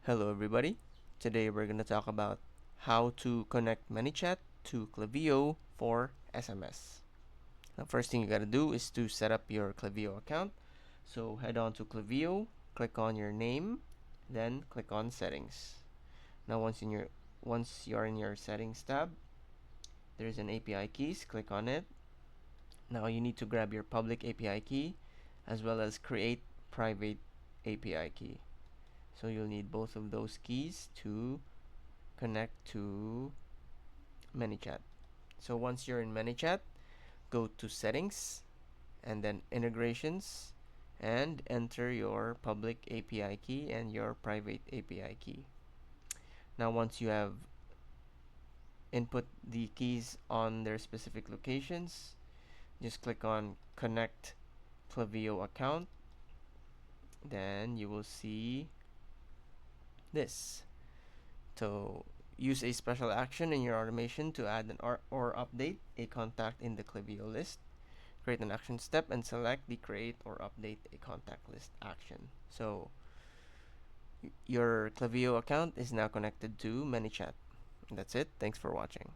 Hello everybody. Today we're going to talk about how to connect ManyChat to Klaviyo for SMS. Now first thing you got to do is to set up your Klaviyo account. So head on to Klaviyo, click on your name, then click on settings. Now once you're in your settings tab, there's an API keys, click on it. Now you need to grab your public API key as well as create private API key. So you'll need both of those keys to connect to ManyChat. So once you're in ManyChat, go to settings and then integrations and enter your public API key and your private API key. Now once you have input the keys on their specific locations, just click on connect Klaviyo account. Then you will see this. So use a special action in your automation to add or update a contact in the Klaviyo list. Create an action step and select the create or update a contact list action. So your Klaviyo account is now connected to ManyChat. That's it. Thanks for watching.